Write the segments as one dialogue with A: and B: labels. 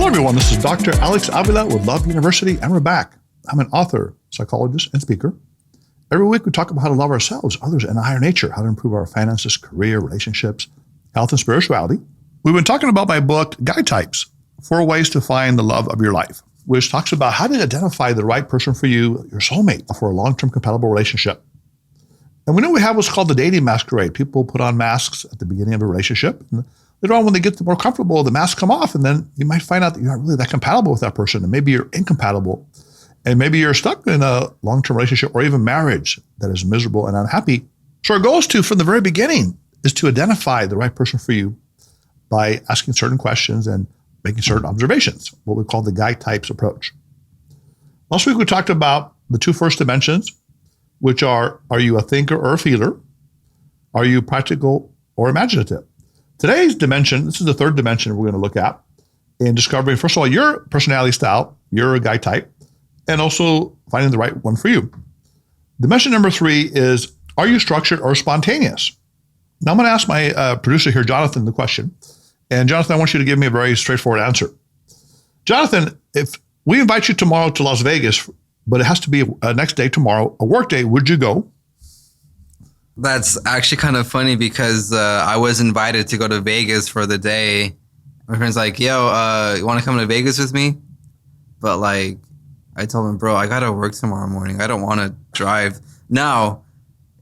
A: everyone, this is Dr. Alex Avila with Love University, and we're back. I'm an author, psychologist, and speaker. Every week we talk about how to love ourselves, others, and higher nature, how to improve our finances, career, relationships, health, and spirituality. We've been talking about my book, Guide Types, 4 Ways to Find the Love of Your Life, which talks about how to identify the right person for you, your soulmate, for a long-term compatible relationship. And we know we have what's called the dating masquerade. People put on masks at the beginning of a relationship. And later on, when they get more comfortable, the masks come off, and then you might find out that you're not really that compatible with that person, and maybe you're incompatible, and maybe you're stuck in a long-term relationship or even marriage that is miserable and unhappy. So our goal is to, from the very beginning, is to identify the right person for you by asking certain questions and making certain observations, what we call the Guide Types approach. Last week, we talked about the 2 first dimensions, which are you a thinker or a feeler? Are you practical or imaginative? Today's dimension, this is the 3rd dimension we're going to look at in discovering, first of all, your personality style, your Guide type, and also finding the right one for you. Dimension number 3 is, are you structured or spontaneous? Now I'm going to ask my producer here, Jonathan, the question. And Jonathan, I want you to give me a very straightforward answer. Jonathan, if we invite you tomorrow to Las Vegas, but it has to be next day tomorrow, a work day, would you go?
B: That's actually kind of funny because I was invited to go to Vegas for the day. My friend's like, yo, you want to come to Vegas with me? But like, I told him, bro, I got to work tomorrow morning. I don't want to drive. Now,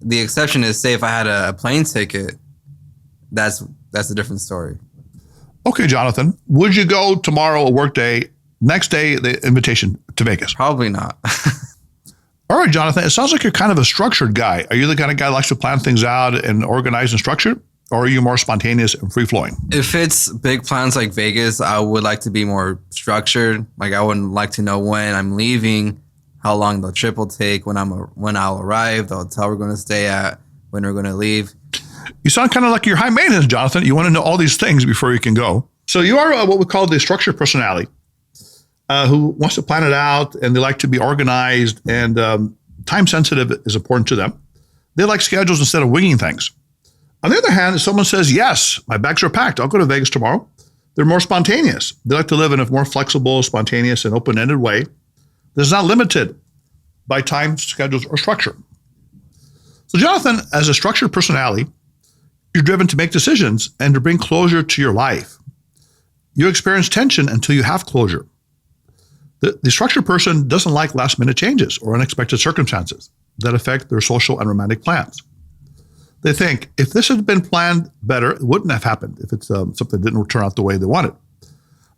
B: the exception is, say if I had a plane ticket, that's a different story.
A: Okay, Jonathan, would you go tomorrow, a work day, next day, the invitation to Vegas?
B: Probably not.
A: All right, Jonathan, it sounds like you're kind of a structured guy. Are you the kind of guy that likes to plan things out and organize and structure? Or are you more spontaneous and free-flowing?
B: If it's big plans like Vegas, I would like to be more structured. Like I would like to know when I'm leaving, how long the trip will take, when I'll arrive, the hotel we're going to stay at, when we're going to leave.
A: You sound kind of like you're high maintenance, Jonathan. You want to know all these things before you can go. So you are what we call the structured personality, who wants to plan it out, and they like to be organized, and time sensitive is important to them. They like schedules instead of winging things. On the other hand, if someone says, yes, my bags are packed, I'll go to Vegas tomorrow, they're more spontaneous. They like to live in a more flexible, spontaneous, and open-ended way that is not limited by time, schedules, or structure. So Jonathan, as a structured personality, you're driven to make decisions and to bring closure to your life. You experience tension until you have closure. The structured person doesn't like last-minute changes or unexpected circumstances that affect their social and romantic plans. They think, if this had been planned better, it wouldn't have happened if it's something that didn't turn out the way they wanted.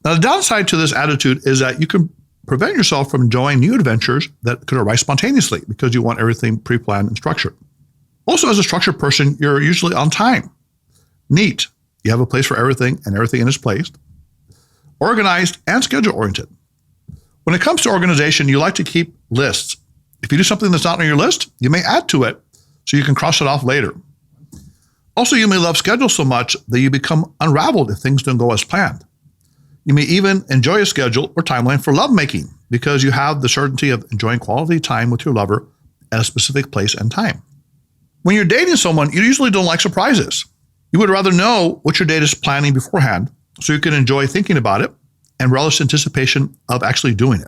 A: Now, the downside to this attitude is that you can prevent yourself from enjoying new adventures that could arise spontaneously because you want everything pre-planned and structured. Also, as a structured person, you're usually on time, neat. You have a place for everything and everything in its place, organized and schedule-oriented. When it comes to organization, you like to keep lists. If you do something that's not on your list, you may add to it so you can cross it off later. Also, you may love schedules so much that you become unraveled if things don't go as planned. You may even enjoy a schedule or timeline for lovemaking because you have the certainty of enjoying quality time with your lover at a specific place and time. When you're dating someone, you usually don't like surprises. You would rather know what your date is planning beforehand so you can enjoy thinking about it and relish anticipation of actually doing it.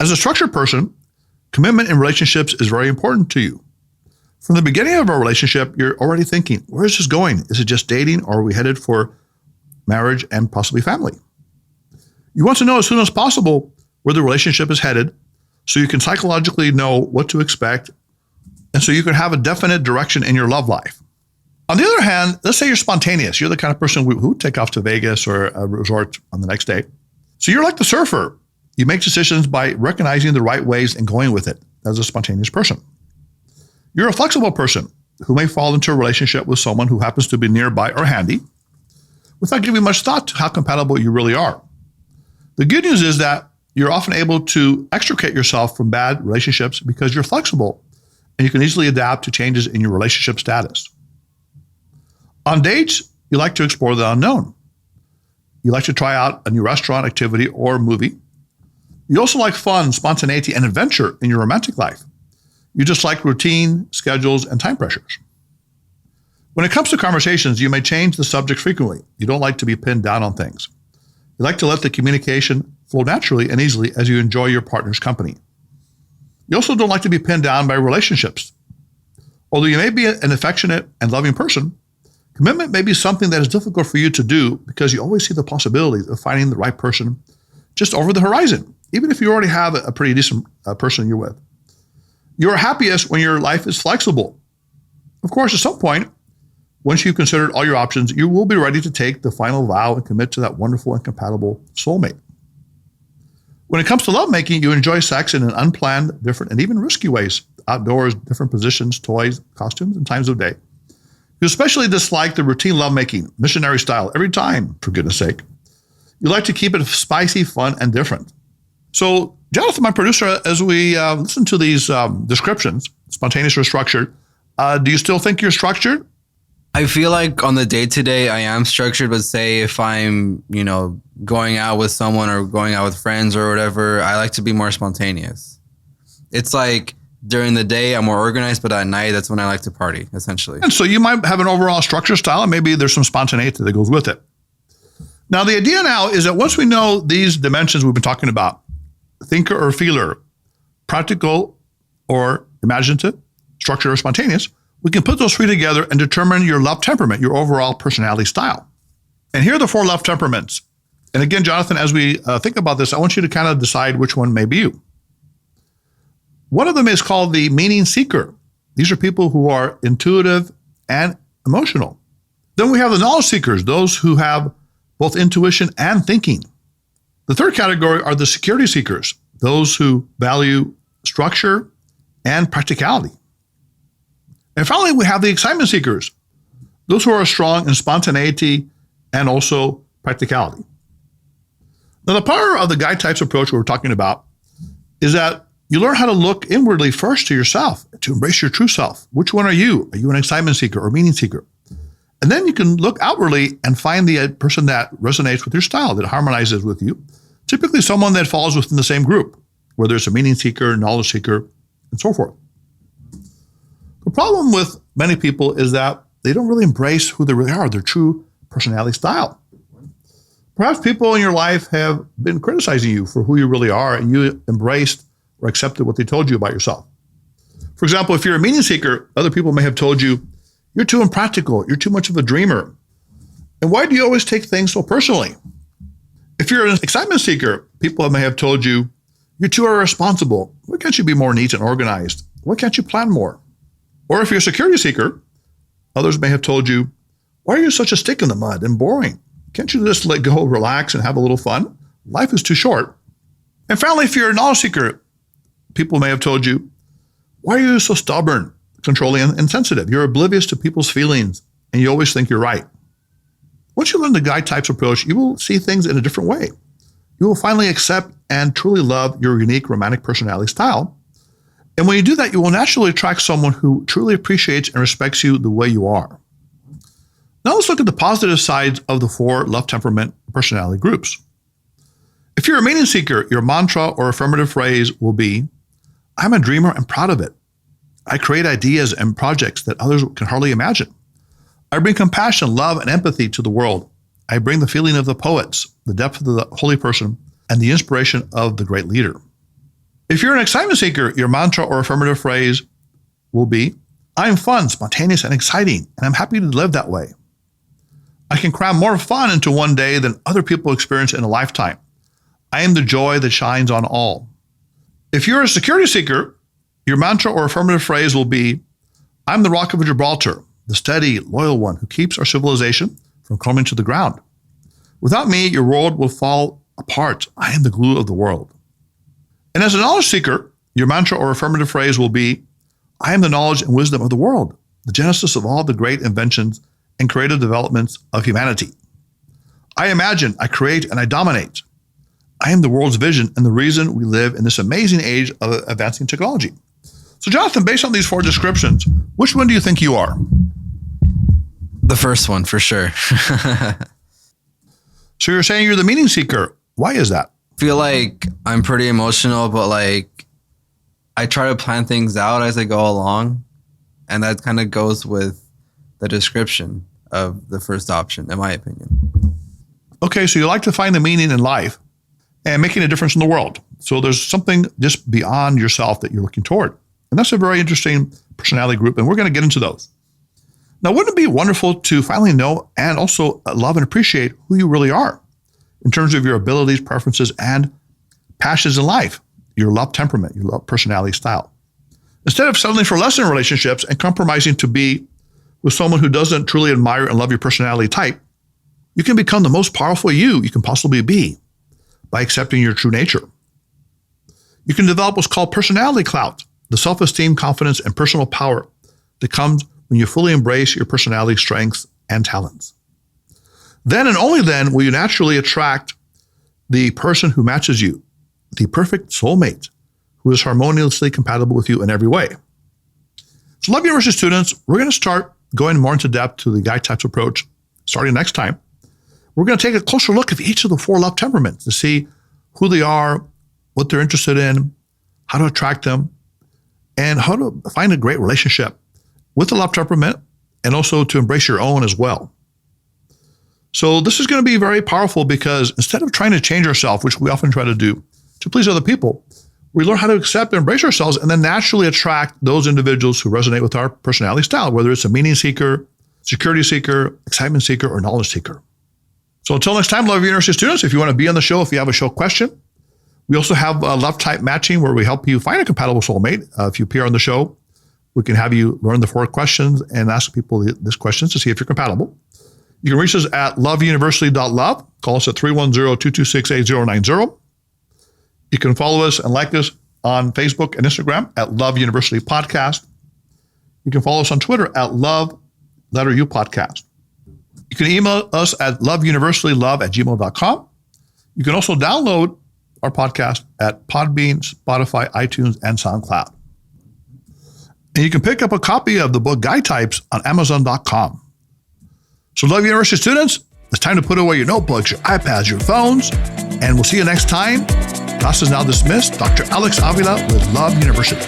A: As a structured person, commitment in relationships is very important to you. From the beginning of a relationship, you're already thinking, where is this going? Is it just dating, or are we headed for marriage and possibly family? You want to know as soon as possible where the relationship is headed so you can psychologically know what to expect, and so you can have a definite direction in your love life. On the other hand, let's say you're spontaneous. You're the kind of person who would take off to Vegas or a resort on the next day. So you're like the surfer. You make decisions by recognizing the right ways and going with it as a spontaneous person. You're a flexible person who may fall into a relationship with someone who happens to be nearby or handy without giving much thought to how compatible you really are. The good news is that you're often able to extricate yourself from bad relationships because you're flexible and you can easily adapt to changes in your relationship status. On dates, you like to explore the unknown. You like to try out a new restaurant, activity, or movie. You also like fun, spontaneity, and adventure in your romantic life. You just like routine, schedules, and time pressures. When it comes to conversations, you may change the subject frequently. You don't like to be pinned down on things. You like to let the communication flow naturally and easily as you enjoy your partner's company. You also don't like to be pinned down by relationships. Although you may be an affectionate and loving person, commitment may be something that is difficult for you to do because you always see the possibilities of finding the right person just over the horizon, even if you already have a pretty decent person you're with. You're happiest when your life is flexible. Of course, at some point, once you've considered all your options, you will be ready to take the final vow and commit to that wonderful and compatible soulmate. When it comes to lovemaking, you enjoy sex in an unplanned, different, and even risky ways. Outdoors, different positions, toys, costumes, and times of day. You especially dislike the routine lovemaking, missionary style, every time, for goodness sake. You like to keep it spicy, fun, and different. So, Jonathan, my producer, as we listen to these descriptions, spontaneous or structured, do you still think you're structured?
B: I feel like on the day-to-day, I am structured, but say if I'm, going out with someone or going out with friends or whatever, I like to be more spontaneous. It's like during the day, I'm more organized, but at night, that's when I like to party, essentially.
A: And so you might have an overall structure style, and maybe there's some spontaneity that goes with it. Now, the idea now is that once we know these dimensions we've been talking about, thinker or feeler, practical or imaginative, structured or spontaneous, we can put those three together and determine your love temperament, your overall personality style. And here are the 4 love temperaments. And again, Jonathan, as we think about this, I want you to kind of decide which one may be you. One of them is called the meaning seeker. These are people who are intuitive and emotional. Then we have the knowledge seekers, those who have both intuition and thinking. The third category are the security seekers, those who value structure and practicality. And finally, we have the excitement seekers, those who are strong in spontaneity and also practicality. Now, the power of the guide types approach we're talking about is that you learn how to look inwardly first to yourself, to embrace your true self. Which one are you? Are you an excitement seeker or meaning seeker? And then you can look outwardly and find the person that resonates with your style, that harmonizes with you. Typically someone that falls within the same group, whether it's a meaning seeker, knowledge seeker, and so forth. The problem with many people is that they don't really embrace who they really are, their true personality style. Perhaps people in your life have been criticizing you for who you really are, and you embraced or accepted what they told you about yourself. For example, if you're a meaning seeker, other people may have told you, you're too impractical, you're too much of a dreamer. And why do you always take things so personally? If you're an excitement seeker, people may have told you, you're too irresponsible. Why can't you be more neat and organized? Why can't you plan more? Or if you're a security seeker, others may have told you, why are you such a stick in the mud and boring? Can't you just let go, relax, and have a little fun? Life is too short. And finally, if you're a knowledge seeker, people may have told you, why are you so stubborn, controlling, and insensitive? You're oblivious to people's feelings, and you always think you're right. Once you learn the guide types approach, you will see things in a different way. You will finally accept and truly love your unique romantic personality style. And when you do that, you will naturally attract someone who truly appreciates and respects you the way you are. Now let's look at the positive sides of the 4 love temperament personality groups. If you're a meaning seeker, your mantra or affirmative phrase will be, I'm a dreamer and proud of it. I create ideas and projects that others can hardly imagine. I bring compassion, love, and empathy to the world. I bring the feeling of the poets, the depth of the holy person, and the inspiration of the great leader. If you're an excitement seeker, your mantra or affirmative phrase will be, I'm fun, spontaneous, and exciting, and I'm happy to live that way. I can cram more fun into one day than other people experience in a lifetime. I am the joy that shines on all. If you're a security seeker, your mantra or affirmative phrase will be, I'm the rock of Gibraltar, the steady, loyal one who keeps our civilization from crumbling to the ground. Without me, your world will fall apart. I am the glue of the world. And as a knowledge seeker, your mantra or affirmative phrase will be, I am the knowledge and wisdom of the world, the genesis of all the great inventions and creative developments of humanity. I imagine, I create, and I dominate. I am the world's vision and the reason we live in this amazing age of advancing technology. So Jonathan, based on these 4 descriptions, which one do you think you are?
B: The first one, for sure.
A: So you're saying you're the meaning seeker. Why is that?
B: I feel like I'm pretty emotional, but like I try to plan things out as I go along. And that kind of goes with the description of the first option, in my opinion.
A: Okay, so you like to find the meaning in life and making a difference in the world. So there's something just beyond yourself that you're looking toward. And that's a very interesting personality group, and we're going to get into those. Now, wouldn't it be wonderful to finally know and also love and appreciate who you really are in terms of your abilities, preferences, and passions in life, your love temperament, your love personality style? Instead of settling for less in relationships and compromising to be with someone who doesn't truly admire and love your personality type, you can become the most powerful you can possibly be by accepting your true nature. You can develop what's called personality clout, the self-esteem, confidence, and personal power that comes when you fully embrace your personality strengths and talents. Then and only then will you naturally attract the person who matches you, the perfect soulmate who is harmoniously compatible with you in every way. So Love University students, we're going to start going more into depth to the guy types approach starting next time. We're going to take a closer look at each of the 4 love temperaments to see who they are, what they're interested in, how to attract them, and how to find a great relationship with the love temperament, and also to embrace your own as well. So this is going to be very powerful because instead of trying to change ourselves, which we often try to do to please other people, we learn how to accept and embrace ourselves and then naturally attract those individuals who resonate with our personality style, whether it's a meaning seeker, security seeker, excitement seeker, or knowledge seeker. So until next time, Love University students, if you want to be on the show, if you have a show question, we also have love type matching where we help you find a compatible soulmate. If you appear on the show, we can have you learn the 4 questions and ask people these questions to see if you're compatible. You can reach us at loveuniversity.love. Call us at 310-226-8090. You can follow us and like us on Facebook and Instagram at Love University Podcast. You can follow us on Twitter at Love Letter U Podcast. You can email us at loveuniversitylove@gmail.com. You can also download our podcast at Podbean, Spotify, iTunes, and SoundCloud. And you can pick up a copy of the book Guy Types on Amazon.com. So Love University students, it's time to put away your notebooks, your iPads, your phones, and we'll see you next time. Class is now dismissed. Dr. Alex Avila with Love University.